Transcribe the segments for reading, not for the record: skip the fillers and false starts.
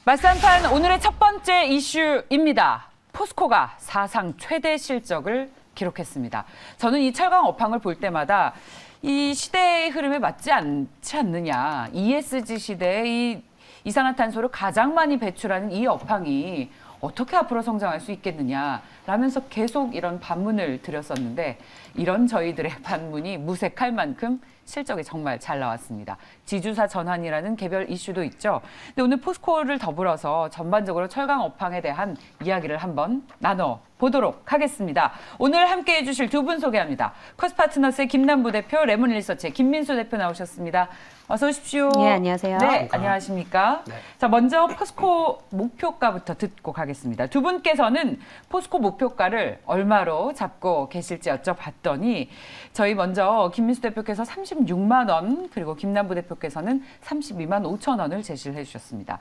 말씀판 오늘의 첫 번째 이슈입니다. 포스코가 사상 최대 실적을 기록했습니다. 저는 이 철강 업황을 볼 때마다 이 시대의 흐름에 맞지 않지 않느냐. ESG 시대에 이 이산화탄소를 가장 많이 배출하는 이 업황이 어떻게 앞으로 성장할 수 있겠느냐 라면서 계속 이런 반문을 드렸었는데 이런 저희들의 반문이 무색할 만큼 실적이 정말 잘 나왔습니다. 지주사 전환이라는 개별 이슈도 있죠. 근데 오늘 포스코를 더불어서 전반적으로 철강 업황에 대한 이야기를 한번 나눠보도록 하겠습니다. 오늘 함께해 주실 두 분 소개합니다. 커스파트너스의 김남부 대표, 레몬리서치의 김민수 대표 나오셨습니다. 어서 오십시오. 네, 안녕하세요. 네, 안녕하십니까. 네. 자, 먼저 포스코 목표가부터 듣고 가겠습니다. 두 분께서는 포스코 목표가를 얼마로 잡고 계실지 여쭤봤더니 저희 먼저 김민수 대표께서 36만 원 그리고 김남부 대표께서는 32만 5천 원을 제시를 해주셨습니다.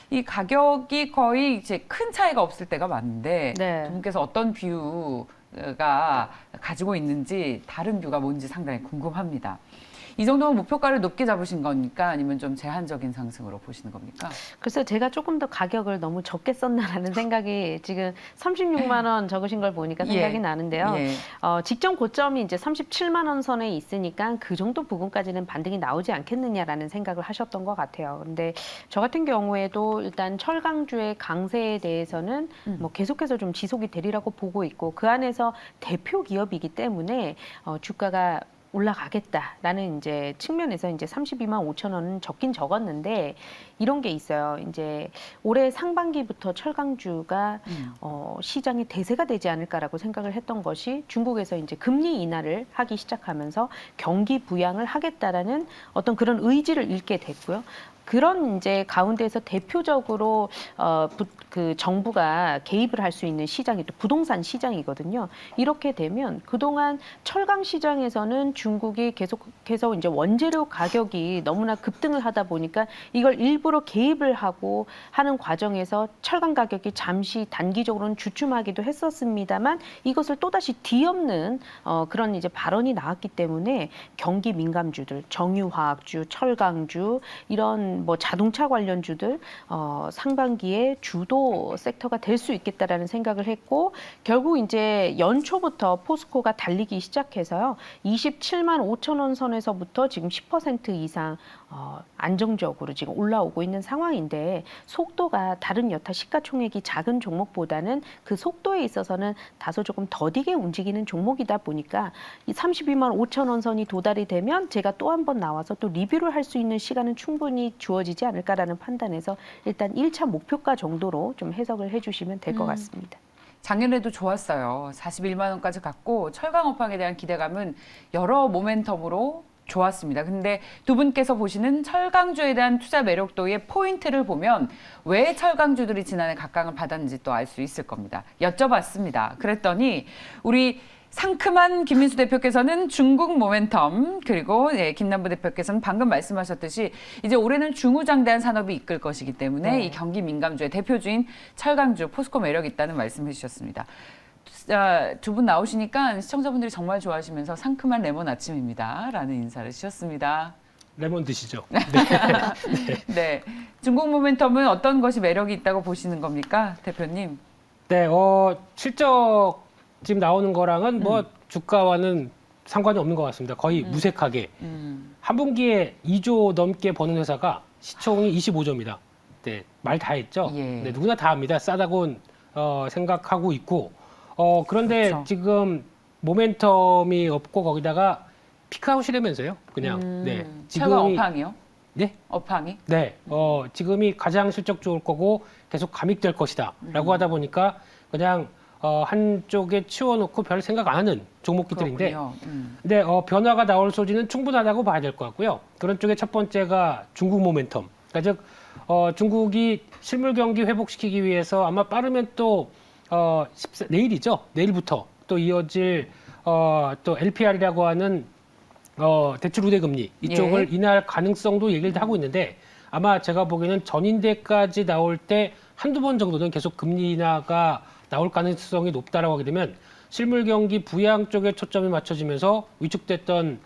이 가격이 거의 이제 큰 차이가 없을 때가 많은데 네. 두 분께서 어떤 뷰가 가지고 있는지 다른 뷰가 뭔지 상당히 궁금합니다. 이 정도면 목표가를 높게 잡으신 겁니까? 아니면 좀 제한적인 상승으로 보시는 겁니까? 글쎄요, 제가 조금 더 가격을 너무 적게 썼나라는 생각이 지금 36만 원 적으신 걸 보니까 생각이 예. 나는데요. 예. 직전 고점이 이제 37만 원 선에 있으니까 그 정도 부분까지는 반등이 나오지 않겠느냐라는 생각을 하셨던 것 같아요. 근데 저 같은 경우에도 일단 철강주의 강세에 대해서는 뭐 계속해서 좀 지속이 되리라고 보고 있고 그 안에서 대표 기업이기 때문에 주가가 올라가겠다라는 이제 측면에서 이제 32만 5천 원은 적긴 적었는데 이런 게 있어요. 이제 올해 상반기부터 철강주가 시장에 대세가 되지 않을까라고 생각을 했던 것이 중국에서 이제 금리 인하를 하기 시작하면서 경기 부양을 하겠다라는 어떤 그런 의지를 잃게 됐고요. 그런 이제 가운데서 대표적으로 그 정부가 개입을 할 수 있는 시장이 또 부동산 시장이거든요. 이렇게 되면 그동안 철강 시장에서는 중국이 계속해서 이제 원재료 가격이 너무나 급등을 하다 보니까 이걸 일부러 개입을 하고 하는 과정에서 철강 가격이 잠시 단기적으로는 주춤하기도 했었습니다만 이것을 또다시 뒤엎는 그런 이제 발언이 나왔기 때문에 경기 민감주들, 정유화학주, 철강주 이런 뭐 자동차 관련주들 상반기에 주도 섹터가 될 수 있겠다라는 생각을 했고 결국 이제 연초부터 포스코가 달리기 시작해서요 27만 5천 원 선에서부터 지금 10% 이상 안정적으로 지금 올라오고 있는 상황인데 속도가 다른 여타 시가총액이 작은 종목보다는 그 속도에 있어서는 다소 조금 더디게 움직이는 종목이다 보니까 이 32만 5천 원 선이 도달이 되면 제가 또 한 번 나와서 또 리뷰를 할 수 있는 시간은 충분히 주어지지 않을까라는 판단에서 일단 1차 목표가 정도로 좀 해석을 해주시면 될 것 같습니다. 작년에도 좋았어요. 41만 원까지 갔고 철강 업황에 대한 기대감은 여러 모멘텀으로 좋았습니다. 근데 두 분께서 보시는 철강주에 대한 투자 매력도의 포인트를 보면 왜 철강주들이 지난해 각광을 받았는지 또 알 수 있을 겁니다. 여쭤봤습니다. 그랬더니 우리 상큼한 김민수 대표께서는 중국 모멘텀 그리고 김남부 대표께서는 방금 말씀하셨듯이 이제 올해는 중후장대한 산업이 이끌 것이기 때문에 네. 이 경기 민감주의 대표주인 철강주 포스코 매력이 있다는 말씀해 주셨습니다. 두 분 나오시니까 시청자분들이 정말 좋아하시면서 상큼한 레몬 아침입니다 라는 인사를 주셨습니다. 레몬 드시죠. 네, 중국 모멘텀은 어떤 것이 매력이 있다고 보시는 겁니까, 대표님? 네, 실적 지금 나오는 거랑은 뭐 주가와는 상관이 없는 것 같습니다. 거의 무색하게. 한 분기에 2조 넘게 버는 회사가 시총이 25조입니다. 네, 말 다 했죠. 예. 네, 누구나 다 압니다. 싸다고 생각하고 있고. 그런데 그렇죠. 지금 모멘텀이 없고 거기다가 피크아웃이라면서요. 그냥. 네, 철강 업황이요? 네. 업황이? 네, 지금이 가장 실적 좋을 거고 계속 감익될 것이다. 라고 하다 보니까 그냥 한쪽에 치워놓고 별 생각 안 하는 종목들인데 그렇군요. 근데 변화가 나올 소지는 충분하다고 봐야 될 것 같고요. 그런 쪽에 첫 번째가 중국 모멘텀. 그러니까 즉 중국이 실물 경기 회복시키기 위해서 아마 빠르면 또 내일이죠. 내일부터 또 이어질 또 LPR이라고 하는 대출 우대 금리 이쪽을 인하할 가능성도 얘기를 하고 있는데 아마 제가 보기에는 전인대까지 나올 때 한두 번 정도는 계속 금리 인하가 나올 가능성이 높다라고 하게 되면 실물 경기 부양 쪽에 초점이 맞춰지면서 위축됐던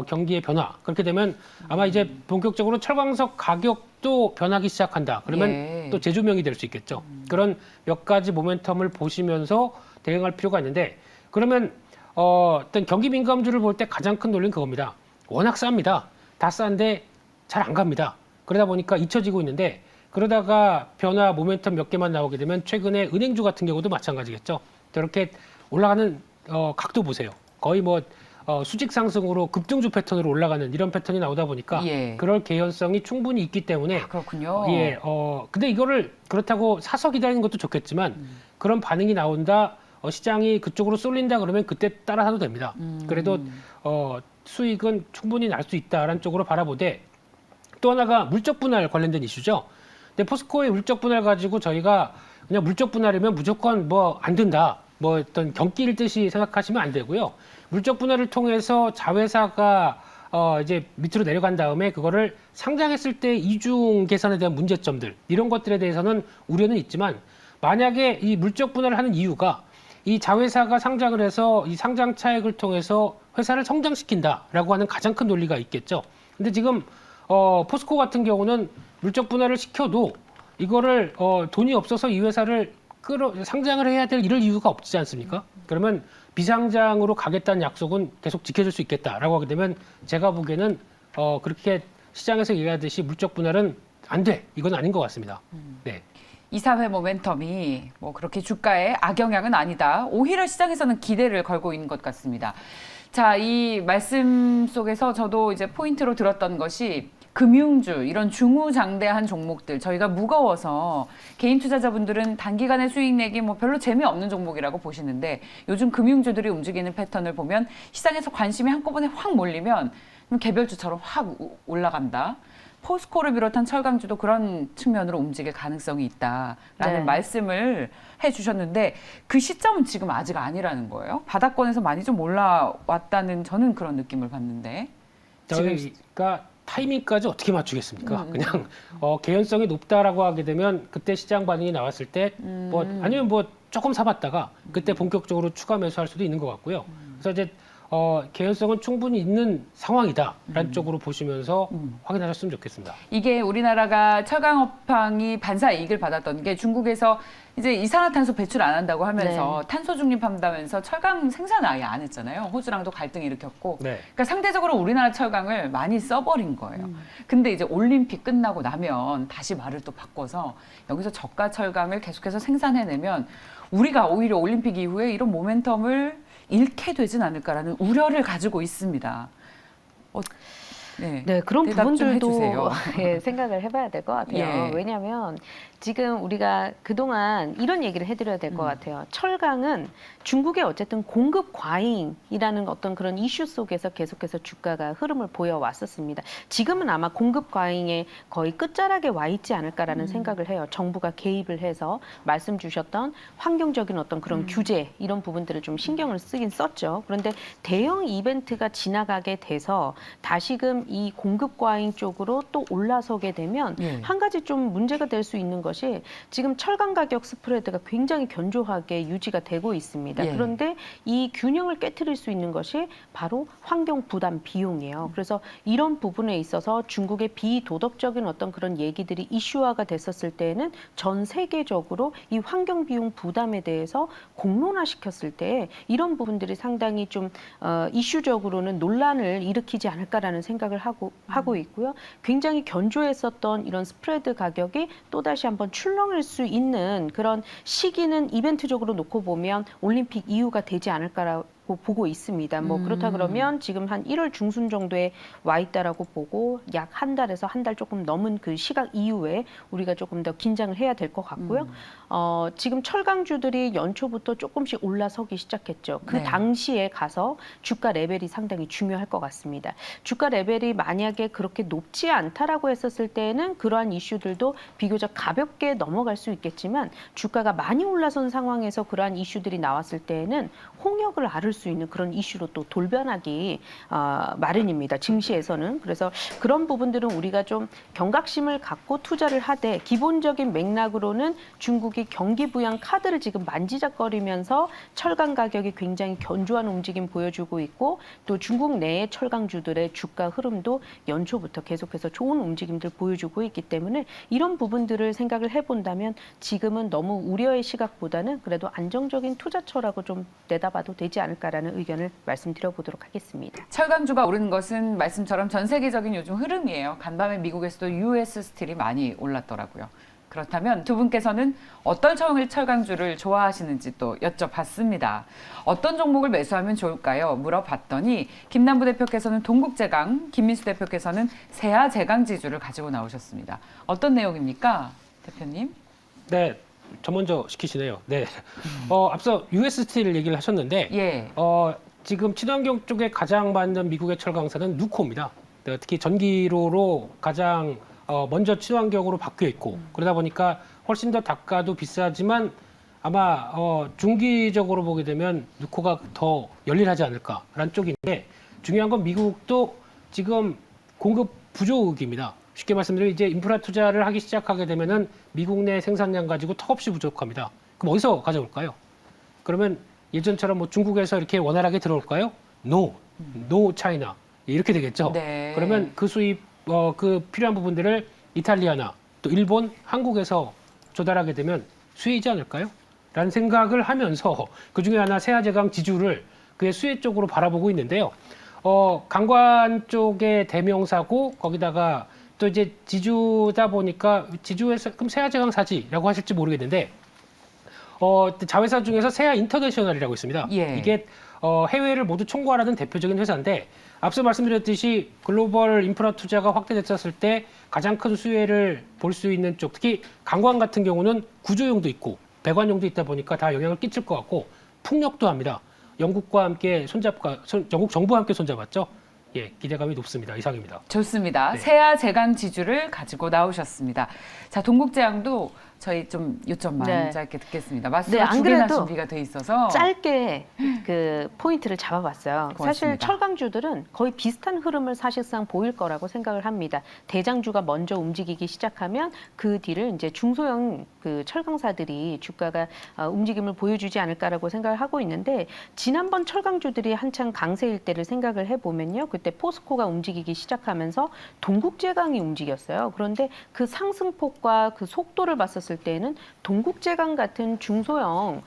경기의 변화. 그렇게 되면 아마 이제 본격적으로 철광석 가격도 변하기 시작한다. 그러면 예. 또 재조명이 될 수 있겠죠. 그런 몇 가지 모멘텀을 보시면서 대응할 필요가 있는데 그러면 어떤 경기 민감주를 볼 때 가장 큰 논리는 그겁니다. 워낙 쌉니다. 다 싼데 잘 안 갑니다. 그러다 보니까 잊혀지고 있는데 그러다가 변화 모멘텀 몇 개만 나오게 되면 최근에 은행주 같은 경우도 마찬가지겠죠. 저렇게 올라가는 각도 보세요. 거의 뭐 수직 상승으로 급등주 패턴으로 올라가는 이런 패턴이 나오다 보니까 예. 그럴 개연성이 충분히 있기 때문에 그렇군요. 예, 근데 이거를 그렇다고 사서 기다리는 것도 좋겠지만 그런 반응이 나온다, 시장이 그쪽으로 쏠린다 그러면 그때 따라 사도 됩니다. 그래도 수익은 충분히 날 수 있다라는 쪽으로 바라보되 또 하나가 물적 분할 관련된 이슈죠. 근데 포스코의 물적 분할 가지고 저희가 그냥 물적 분할이면 무조건 뭐 안 된다, 뭐 어떤 경기일 듯이 생각하시면 안 되고요. 물적 분할을 통해서 자회사가 이제 밑으로 내려간 다음에 그거를 상장했을 때 이중 계산에 대한 문제점들 이런 것들에 대해서는 우려는 있지만 만약에 이 물적 분할을 하는 이유가 이 자회사가 상장을 해서 이 상장 차액을 통해서 회사를 성장시킨다라고 하는 가장 큰 논리가 있겠죠. 근데 지금 포스코 같은 경우는 물적 분할을 시켜도 이거를 돈이 없어서 이 회사를 상장을 해야 될 이럴 이유가 없지 않습니까? 그러면 비상장으로 가겠다는 약속은 계속 지켜줄 수 있겠다라고 하게 되면 제가 보기에는 그렇게 시장에서 얘기하듯이 물적 분할은 안 돼. 이건 아닌 것 같습니다. 네. 이사회 모멘텀이 뭐 그렇게 주가에 악영향은 아니다. 오히려 시장에서는 기대를 걸고 있는 것 같습니다. 자, 이 말씀 속에서 저도 이제 포인트로 들었던 것이 금융주, 이런 중후장대한 종목들, 저희가 무거워서 개인 투자자분들은 단기간에 수익 내기 뭐 별로 재미없는 종목이라고 보시는데 요즘 금융주들이 움직이는 패턴을 보면 시장에서 관심이 한꺼번에 확 몰리면 개별주처럼 확 올라간다. 포스코를 비롯한 철강주도 그런 측면으로 움직일 가능성이 있다라는 네. 말씀을 해주셨는데 그 시점은 지금 아직 아니라는 거예요. 바닥권에서 많이 좀 올라왔다는 저는 그런 느낌을 받는데 지금 저희가 타이밍까지 어떻게 맞추겠습니까? 그냥 개연성이 높다라고 하게 되면 그때 시장 반응이 나왔을 때 뭐 아니면 뭐 조금 사봤다가 그때 본격적으로 추가 매수할 수도 있는 것 같고요. 그래서 이제 개연성은 충분히 있는 상황이다라는 쪽으로 보시면서 확인하셨으면 좋겠습니다. 이게 우리나라가 철강업황이 반사 이익을 받았던 게 중국에서 이제 이산화탄소 배출 안 한다고 하면서 탄소 중립한다면서 철강 생산을 아예 안 했잖아요. 호주랑도 갈등 일으켰고. 네. 그러니까 상대적으로 우리나라 철강을 많이 써버린 거예요. 근데 이제 올림픽 끝나고 나면 다시 말을 또 바꿔서 여기서 저가 철강을 계속해서 생산해내면 우리가 오히려 올림픽 이후에 이런 모멘텀을 잃게 되진 않을까라는 우려를 가지고 있습니다. 네, 그런 대답 좀 부분들도 해주세요. 예, 생각을 해봐야 될 것 같아요. 예. 왜냐하면 지금 우리가 그동안 이런 얘기를 해드려야 될 것 같아요. 철강은 중국의 어쨌든 공급 과잉이라는 어떤 그런 이슈 속에서 계속해서 주가가 흐름을 보여왔었습니다. 지금은 아마 공급 과잉의 거의 끝자락에 와 있지 않을까라는 생각을 해요. 정부가 개입을 해서 말씀 주셨던 환경적인 어떤 그런 규제 이런 부분들을 좀 신경을 쓰긴 썼죠. 그런데 대형 이벤트가 지나가게 돼서 다시금 이 공급 과잉 쪽으로 또 올라서게 되면 한 가지 좀 문제가 될 수 있는 것이 지금 철강 가격 스프레드가 굉장히 견조하게 유지가 되고 있습니다. 예. 그런데 이 균형을 깨트릴 수 있는 것이 바로 환경 부담 비용이에요. 그래서 이런 부분에 있어서 중국의 비도덕적인 어떤 그런 얘기들이 이슈화가 됐었을 때에는 전 세계적으로 이 환경 비용 부담에 대해서 공론화시켰을 때 이런 부분들이 상당히 좀 이슈적으로는 논란을 일으키지 않을까라는 생각을 하고 있고요. 굉장히 견조했었던 이런 스프레드 가격이 또다시 한번 출렁일 수 있는 그런 시기는 이벤트적으로 놓고 보면 올림픽 이후가 되지 않을까라고 보고 있습니다. 뭐 그렇다 그러면 지금 한 1월 중순 정도에 와 있다라고 보고 약 한 달에서 한 달 조금 넘은 그 시각 이후에 우리가 조금 더 긴장을 해야 될 것 같고요. 지금 철강주들이 연초부터 조금씩 올라서기 시작했죠. 그 네. 당시에 가서 주가 레벨이 상당히 중요할 것 같습니다. 주가 레벨이 만약에 그렇게 높지 않다라고 했었을 때에는 그러한 이슈들도 비교적 가볍게 넘어갈 수 있겠지만 주가가 많이 올라선 상황에서 그러한 이슈들이 나왔을 때에는 홍역을 앓을 수 있는 그런 이슈로 또 돌변하기 마련입니다. 증시에서는. 그래서 그런 부분들은 우리가 좀 경각심을 갖고 투자를 하되 기본적인 맥락으로는 중국이 경기 부양 카드를 지금 만지작거리면서 철강 가격이 굉장히 견조한 움직임 보여주고 있고 또 중국 내의 철강주들의 주가 흐름도 연초부터 계속해서 좋은 움직임들 보여주고 있기 때문에 이런 부분들을 생각을 해본다면 지금은 너무 우려의 시각보다는 그래도 안정적인 투자처라고 좀 내다봐도 되지 않을까라는 의견을 말씀드려보도록 하겠습니다. 철강주가 오르는 것은 말씀처럼 전 세계적인 요즘 흐름이에요. 간밤에 미국에서도 US 스틸이 많이 올랐더라고요. 그렇다면 두 분께서는 어떤 철강주를 좋아하시는지 또 여쭤봤습니다. 어떤 종목을 매수하면 좋을까요? 물어봤더니 김남부 대표께서는 동국제강, 김민수 대표께서는 세아제강지주를 가지고 나오셨습니다. 어떤 내용입니까, 대표님? 네, 저 먼저 시키시네요. 네, 앞서 US 스틸 얘기를 하셨는데 예. 지금 친환경 쪽에 가장 많은 미국의 철강사는 누코입니다. 네, 특히 전기로로 가장 먼저 친환경으로 바뀌어 있고 그러다 보니까 훨씬 더 단가도 비싸지만 아마 중기적으로 보게 되면 누코가 더 열일하지 않을까라는 쪽인데 중요한 건 미국도 지금 공급 부족입니다. 쉽게 말씀드리면 이제 인프라 투자를 하기 시작하게 되면은 미국 내 생산량 가지고 턱없이 부족합니다. 그럼 어디서 가져올까요? 그러면 예전처럼 뭐 중국에서 이렇게 원활하게 들어올까요? No, no China 이렇게 되겠죠. 네. 그러면 그 수입 그 필요한 부분들을 이탈리아나 또 일본, 한국에서 조달하게 되면 수혜이지 않을까요? 라는 생각을 하면서 그 중에 하나 세아제강 지주를 그의 수혜 쪽으로 바라보고 있는데요. 강관 쪽의 대명사고 거기다가 또 이제 지주다 보니까 지주에서 그럼 세아제강 사지라고 하실지 모르겠는데 자회사 중에서 세아 인터내셔널이라고 있습니다. 예. 이게 해외를 모두 총괄하는 대표적인 회사인데 앞서 말씀드렸듯이 글로벌 인프라 투자가 확대됐었을 때 가장 큰 수혜를 볼 수 있는 쪽, 특히 관광 같은 경우는 구조용도 있고 배관용도 있다 보니까 다 영향을 끼칠 것 같고 풍력도 합니다. 영국과 함께 영국 정부와 함께 손잡았죠. 예, 기대감이 높습니다. 이상입니다. 좋습니다. 네. 세아제강 지주를 가지고 나오셨습니다. 자, 동국제약도 저희 좀 요점만 네. 짧게 듣겠습니다. 마스가 네, 안 두 개나 그래도 준비가 돼 있어서 짧게 그 포인트를 잡아봤어요. 고맙습니다. 사실 철강주들은 거의 비슷한 흐름을 사실상 보일 거라고 생각을 합니다. 대장주가 먼저 움직이기 시작하면 그 뒤를 이제 중소형 그 철강사들이 주가가 움직임을 보여주지 않을까라고 생각을 하고 있는데 지난번 철강주들이 한창 강세일 때를 생각을 해보면요. 그때 포스코가 움직이기 시작하면서 동국제강이 움직였어요. 그런데 그 상승폭과 그 속도를 봤었을 때에는 동국제강 같은 중소형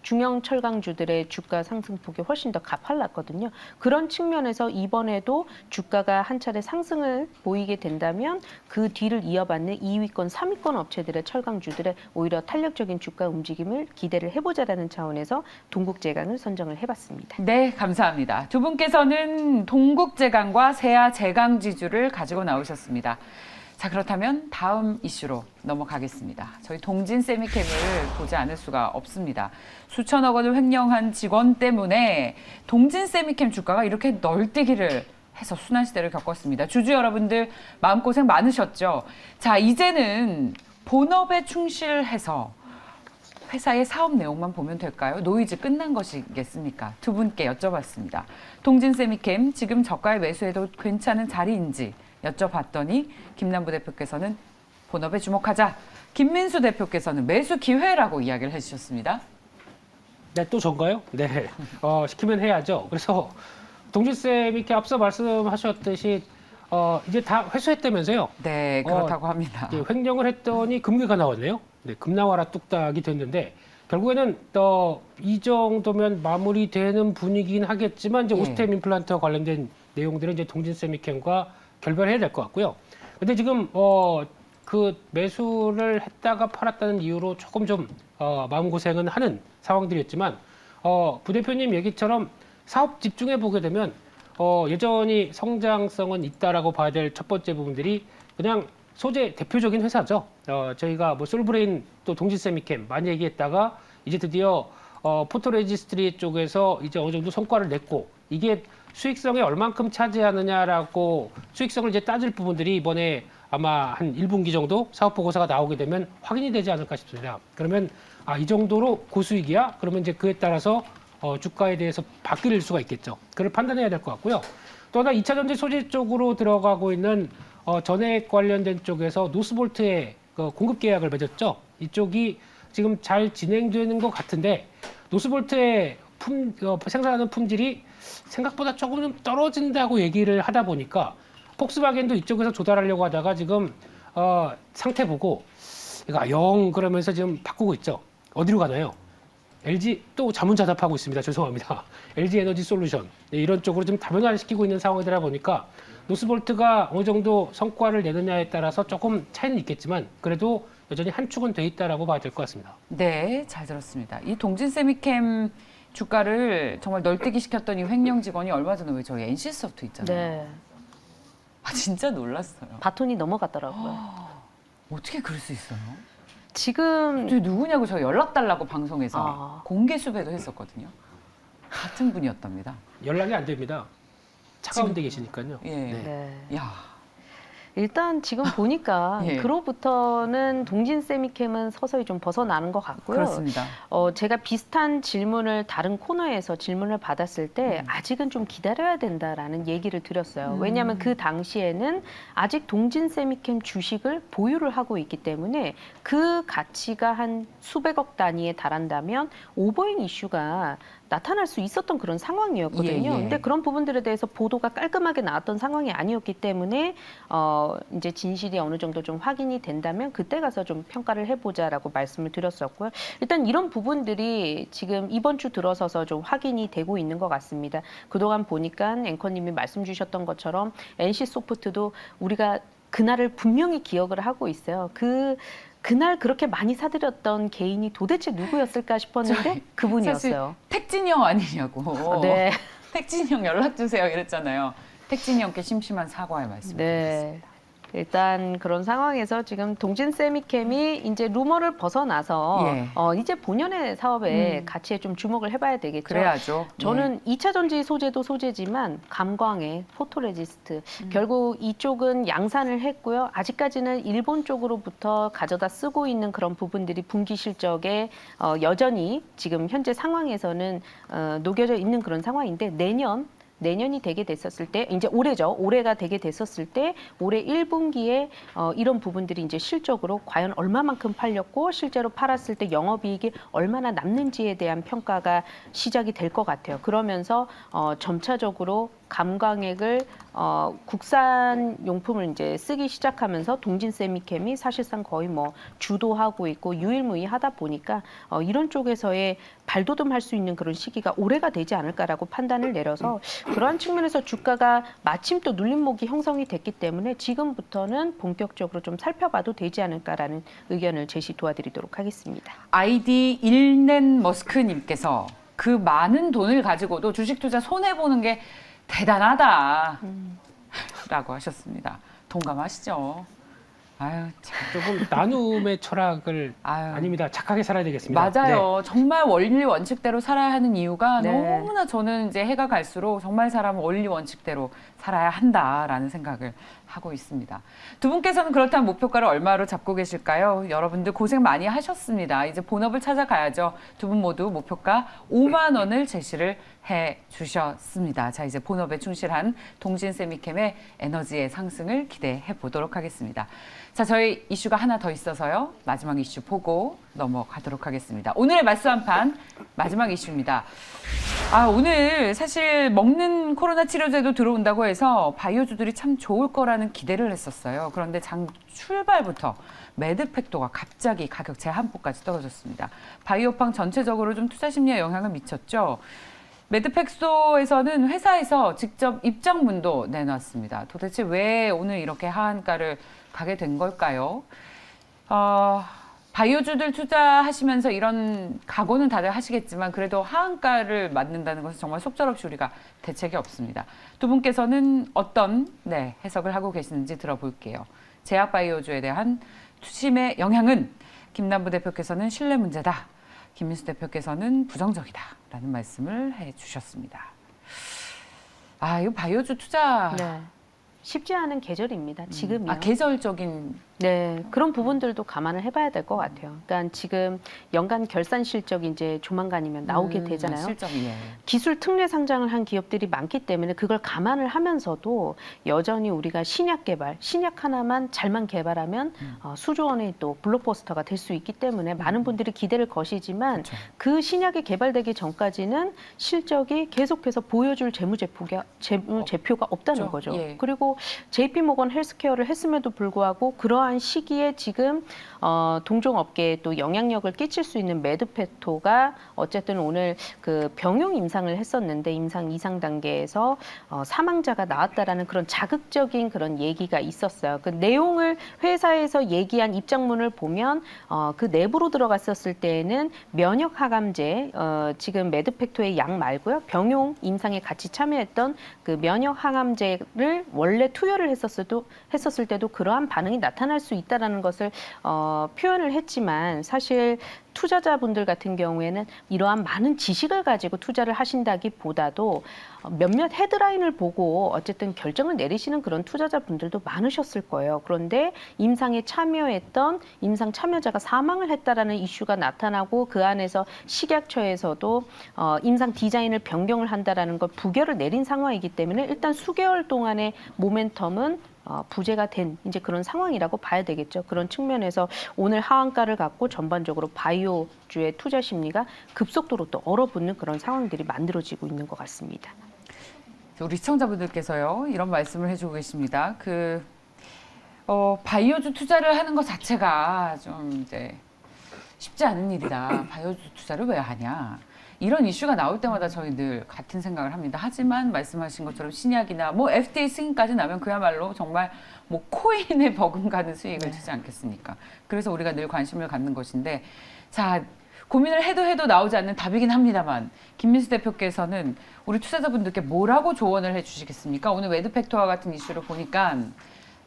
중형 철강주들의 주가 상승폭이 훨씬 더 가팔랐거든요. 그런 측면에서 이번에도 주가가 한 차례 상승을 보이게 된다면 그 뒤를 이어받는 2위권, 3위권 업체들의 철강주들의 오히려 탄력적인 주가 움직임을 기대를 해보자라는 차원에서 동국제강을 선정을 해봤습니다. 네, 감사합니다. 두 분께서는 동국제강과 세아제강지주를 가지고 나오셨습니다. 자, 그렇다면 다음 이슈로 넘어가겠습니다. 저희 동진세미캠을 보지 않을 수가 없습니다. 수천억 원을 횡령한 직원 때문에 동진세미캠 주가가 이렇게 널뛰기를 해서 순환시대를 겪었습니다. 주주 여러분들 마음고생 많으셨죠? 자, 이제는 본업에 충실해서 회사의 사업 내용만 보면 될까요? 노이즈 끝난 것이겠습니까? 두 분께 여쭤봤습니다. 동진세미캠 지금 저가에 매수해도 괜찮은 자리인지 여쭤봤더니 김남부 대표께서는 본업에 주목하자. 김민수 대표께서는 매수 기회라고 이야기를 해주셨습니다. 네, 또 전가요? 네, 시키면 해야죠. 그래서 동진쌤 이렇게 앞서 말씀하셨듯이 이제 다 회수했다면서요? 네, 그렇다고 합니다. 예, 횡령을 했더니 금괴가 나왔네요. 네, 금 나와라 뚝딱이 됐는데 결국에는 이 정도면 마무리되는 분위기긴 하겠지만 이제 예. 오스템 임플란트와 관련된 내용들은 이제 동진세미캠과 결별해야 될 것 같고요. 근데 지금 그 매수를 했다가 팔았다는 이유로 조금 좀 마음고생은 하는 상황들이었지만 부대표님 얘기처럼 사업 집중해 보게 되면 여전히 성장성은 있다라고 봐야 될 첫 번째 부분들이 그냥 소재 대표적인 회사죠. 저희가 뭐 솔브레인 또 동진세미캠 많이 얘기했다가 이제 드디어 포토레지스트리 쪽에서 이제 어느 정도 성과를 냈고 이게 수익성에 얼만큼 차지하느냐라고 수익성을 이제 따질 부분들이 이번에 아마 한 1분기 정도 사업 보고서가 나오게 되면 확인이 되지 않을까 싶습니다. 그러면 이 정도로 고수익이야? 그러면 이제 그에 따라서 주가에 대해서 바뀔 수가 있겠죠. 그걸 판단해야 될 것 같고요. 또 하나 2차 전지 소재 쪽으로 들어가고 있는 전해액 관련된 쪽에서 노스볼트의 공급 계약을 맺었죠. 이쪽이 지금 잘 진행되는 것 같은데 노스볼트의 생산하는 품질이 생각보다 조금 좀 떨어진다고 얘기를 하다 보니까 폭스바겐도 이쪽에서 조달하려고 하다가 지금 상태 보고 이거 영 그러면서 지금 바꾸고 있죠. 어디로 가나요? LG 또 자문자답하고 있습니다. 죄송합니다. LG 에너지 솔루션 이런 쪽으로 좀 다변화를 시키고 있는 상황이다 보니까 노스볼트가 어느 정도 성과를 내느냐에 따라서 조금 차이는 있겠지만 그래도 여전히 한 축은 돼 있다라고 봐야 될 것 같습니다. 네, 잘 들었습니다. 이 동진 세미캠 주가를 정말 널뛰기 시켰던 이 횡령 직원이 얼마 전에 왜 저희 NC소프트 있잖아요. 네. 아, 진짜 놀랐어요. 바톤이 넘어갔더라고요. 어떻게 그럴 수 있어요? 지금 저 누구냐고 저 연락 달라고 방송에서 아. 공개 수배도 했었거든요. 같은 분이었답니다. 연락이 안 됩니다. 차가운 데 계시니까요. 예. 네. 야, 일단 지금 보니까 예. 그로부터는 동진 세미캠은 서서히 좀 벗어나는 것 같고요. 그렇습니다. 제가 비슷한 질문을 다른 코너에서 질문을 받았을 때 아직은 좀 기다려야 된다라는 얘기를 드렸어요. 왜냐하면 그 당시에는 아직 동진 세미캠 주식을 보유를 하고 있기 때문에 그 가치가 한 수백억 단위에 달한다면 오버행 이슈가 나타날 수 있었던 그런 상황이었거든요. 예, 예. 근데 그런 부분들에 대해서 보도가 깔끔하게 나왔던 상황이 아니었기 때문에 이제 진실이 어느 정도 좀 확인이 된다면 그때 가서 좀 평가를 해보자라고 말씀을 드렸었고요. 일단 이런 부분들이 지금 이번 주 들어서서 좀 확인이 되고 있는 것 같습니다. 그동안 보니까 앵커님이 말씀 주셨던 것처럼 NC소프트도 우리가 그날을 분명히 기억을 하고 있어요. 그날 그렇게 많이 사들였던 개인이 도대체 누구였을까 싶었는데 그분이었어요. 사실 택진이 형 아니냐고. 네. 택진이 형 연락 주세요 이랬잖아요. 택진이 형께 심심한 사과의 말씀을 드리겠습니다. 네. 일단 그런 상황에서 지금 동진 세미캠이 이제 루머를 벗어나서 예. 이제 본연의 사업의 가치에 좀 주목을 해봐야 되겠죠. 그래야죠. 저는 2차 전지 소재도 소재지만 감광액, 포토레지스트 결국 이쪽은 양산을 했고요. 아직까지는 일본 쪽으로부터 가져다 쓰고 있는 그런 부분들이 분기 실적에 여전히 지금 현재 상황에서는 녹여져 있는 그런 상황인데 내년이 되게 됐었을 때 이제 올해가 되게 됐었을 때 올해 1분기에 이런 부분들이 이제 실적으로 과연 얼마만큼 팔렸고 실제로 팔았을 때 영업이익이 얼마나 남는지에 대한 평가가 시작이 될 것 같아요. 그러면서 점차적으로 감광액을 국산 용품을 이제 쓰기 시작하면서 동진 세미캠이 사실상 거의 뭐 주도하고 있고 유일무이하다 보니까 이런 쪽에서의 발돋움할 수 있는 그런 시기가 올해가 되지 않을까라고 판단을 내려서 그러한 측면에서 주가가 마침 또 눌림목이 형성이 됐기 때문에 지금부터는 본격적으로 좀 살펴봐도 되지 않을까라는 의견을 제시 도와드리도록 하겠습니다. 아이디 일넨 머스크님께서 그 많은 돈을 가지고도 주식 투자 손해보는 게 대단하다 라고 하셨습니다. 동감하시죠? 아유, 참. 조금 나눔의 철학을 아유. 아닙니다. 착하게 살아야 되겠습니다. 맞아요. 정말 원리 원칙대로 살아야 하는 이유가 네. 너무나 저는 이제 해가 갈수록 정말 사람은 원리 원칙대로 살아야 한다라는 생각을 하고 있습니다. 두 분께서는 그렇다면 목표가를 얼마로 잡고 계실까요? 여러분들 고생 많이 하셨습니다. 이제 본업을 찾아가야죠. 두 분 모두 목표가 5만 원을 제시를 해 주셨습니다. 자, 이제 본업에 충실한 동진 세미캠의 에너지의 상승을 기대해 보도록 하겠습니다. 자, 저희 이슈가 하나 더 있어서요. 마지막 이슈 보고 넘어가도록 하겠습니다. 오늘의 말씀 한판 마지막 이슈입니다. 오늘 사실 먹는 코로나 치료제도 들어온다고 해서 바이오주들이 참 좋을 거라는 기대를 했었어요. 그런데 장 출발부터 매드팩도가 갑자기 가격 제한폭까지 떨어졌습니다. 바이오팡 전체적으로 좀 투자 심리에 영향을 미쳤죠. 매드팩소에서는 회사에서 직접 입장문도 내놨습니다. 도대체 왜 오늘 이렇게 하한가를 가게 된 걸까요? 바이오주들 투자하시면서 이런 각오는 다들 하시겠지만 그래도 하한가를 맞는다는 것은 정말 속절없이 우리가 대책이 없습니다. 두 분께서는 어떤 해석을 하고 계시는지 들어볼게요. 제약바이오주에 대한 투심의 영향은 김남부 대표께서는 신뢰 문제다. 김민수 대표께서는 부정적이다라는 말씀을 해주셨습니다. 이거 바이오주 투자 네. 쉽지 않은 계절입니다. 지금이요. 계절적인 네, 그런 부분들도 감안을 해봐야 될 것 같아요. 그러니까 지금 연간 결산 실적이 이제 조만간이면 나오게 되잖아요. 실적이. 예. 기술 특례 상장을 한 기업들이 많기 때문에 그걸 감안을 하면서도 여전히 우리가 신약 개발, 신약 하나만 잘만 개발하면 수조 원의 또 블록버스터가 될 수 있기 때문에 많은 분들이 기대를 거시지만 그렇죠. 그 신약이 개발되기 전까지는 실적이 계속해서 보여줄 재무제표가 없다는 없죠. 거죠. 예. 그리고 JP모건 헬스케어를 했음에도 불구하고 그러한 시기에 지금 동종업계에 또 영향력을 끼칠 수 있는 매드페토가 어쨌든 오늘 그 병용 임상을 했었는데 임상 2상 단계에서 사망자가 나왔다라는 그런 자극적인 그런 얘기가 있었어요. 그 내용을 회사에서 얘기한 입장문을 보면 그 내부로 들어갔었을 때에는 면역 항암제 지금 매드페토의 약 말고요. 병용 임상에 같이 참여했던 그 면역 항암제를 원래 투여를 했었을 때도 그러한 반응이 나타날 수 있다라는 것을 표현을 했지만 사실 투자자분들 같은 경우에는 이러한 많은 지식을 가지고 투자를 하신다기보다도 몇몇 헤드라인을 보고 어쨌든 결정을 내리시는 그런 투자자분들도 많으셨을 거예요. 그런데 임상에 참여했던 임상 참여자가 사망을 했다라는 이슈가 나타나고 그 안에서 식약처에서도 임상 디자인을 변경을 한다라는 걸 부결을 내린 상황이기 때문에 일단 수개월 동안의 모멘텀은 부재가 된 이제 그런 상황이라고 봐야 되겠죠. 그런 측면에서 오늘 하한가를 갖고 전반적으로 바이오주의 투자 심리가 급속도로 또 얼어붙는 그런 상황들이 만들어지고 있는 것 같습니다. 우리 시청자분들께서요 이런 말씀을 해주고 계십니다. 바이오주 투자를 하는 것 자체가 좀 이제 쉽지 않은 일이다. 바이오주 투자를 왜 하냐? 이런 이슈가 나올 때마다 저희 늘 같은 생각을 합니다. 하지만 말씀하신 것처럼 신약이나 뭐 FDA 승인까지 나면 그야말로 정말 뭐 코인에 버금가는 수익을 주지 않겠습니까? 그래서 우리가 늘 관심을 갖는 것인데 자 고민을 해도 나오지 않는 답이긴 합니다만 김민수 대표께서는 우리 투자자분들께 뭐라고 조언을 해주시겠습니까? 오늘 매드팩토와 같은 이슈를 보니까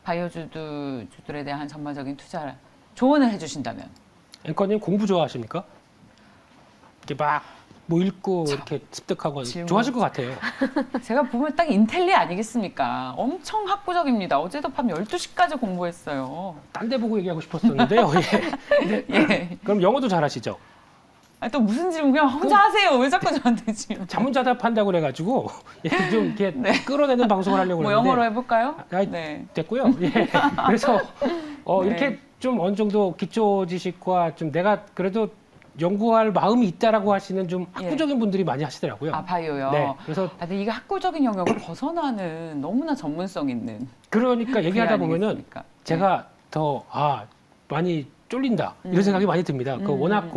바이오주들에 대한 전반적인 투자 조언을 해주신다면 앵커님 공부 좋아하십니까? 이렇게 막 뭐 읽고 이렇게 습득하고 좋아하실 것 같아요. 제가 보면 딱 인텔리 아니겠습니까? 엄청 학구적입니다. 어제도 밤 12시까지 공부했어요. 딴 데 보고 얘기하고 싶었었는데요. 예. 예. 그럼 영어도 잘하시죠? 아니, 또 무슨 질문 그냥 혼자 하세요. 왜 자꾸 저한테 질문? 자문자답한다고 그래가지고 예, 좀 이렇게 끌어내는 방송을 하려고 뭐 그러는데 영어로 해볼까요? 네. 됐고요. 예. 그래서 이렇게 좀 어느 정도 기초 지식과 좀 내가 그래도 연구할 마음이 있다라고 하시는 좀 학구적인 분들이 많이 하시더라고요. 아, 바이오요? 네. 그래서 근데 이게 학구적인 영역을 벗어나는 너무나 전문성 있는 그러니까 얘기하다 분야 보면은 아니겠습니까? 제가 더 많이 쫄린다 이런 생각이 많이 듭니다. 워낙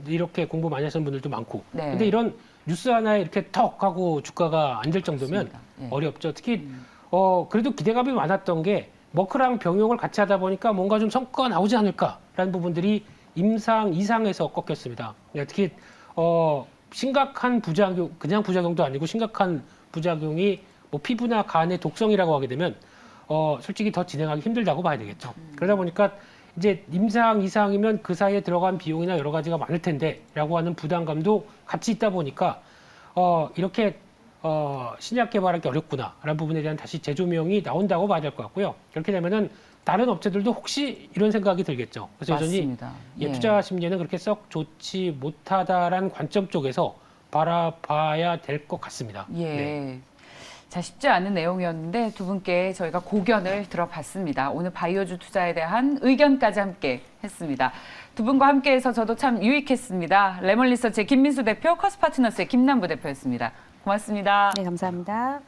이렇게 공부 많이 하시는 분들도 많고. 네. 근데 이런 뉴스 하나에 이렇게 턱 하고 주가가 안 될 정도면 맞습니다. 예. 어렵죠. 특히 그래도 기대감이 많았던 게 머크랑 병용을 같이 하다 보니까 뭔가 좀 성과가 나오지 않을까라는 부분들이 임상 이상에서 꺾였습니다. 특히 심각한 부작용, 그냥 부작용도 아니고 심각한 부작용이 뭐 피부나 간의 독성이라고 하게 되면 솔직히 더 진행하기 힘들다고 봐야 되겠죠. 그러다 보니까 이제 임상 이상이면 그 사이에 들어간 비용이나 여러 가지가 많을 텐데라고 하는 부담감도 같이 있다 보니까 이렇게 신약 개발하기 어렵구나라는 부분에 대한 다시 재조명이 나온다고 봐야 될 것 같고요. 그렇게 되면은 다른 업체들도 혹시 이런 생각이 들겠죠. 그래서 여전히 맞습니다. 투자 심리는 그렇게 썩 좋지 못하다라는 관점 쪽에서 바라봐야 될 것 같습니다. 예. 네. 자, 쉽지 않은 내용이었는데 두 분께 저희가 고견을 들어봤습니다. 오늘 바이오주 투자에 대한 의견까지 함께 했습니다. 두 분과 함께해서 저도 참 유익했습니다. 레몬리서치의 김민수 대표, 커스파트너스의 김남부 대표였습니다. 고맙습니다. 네, 감사합니다.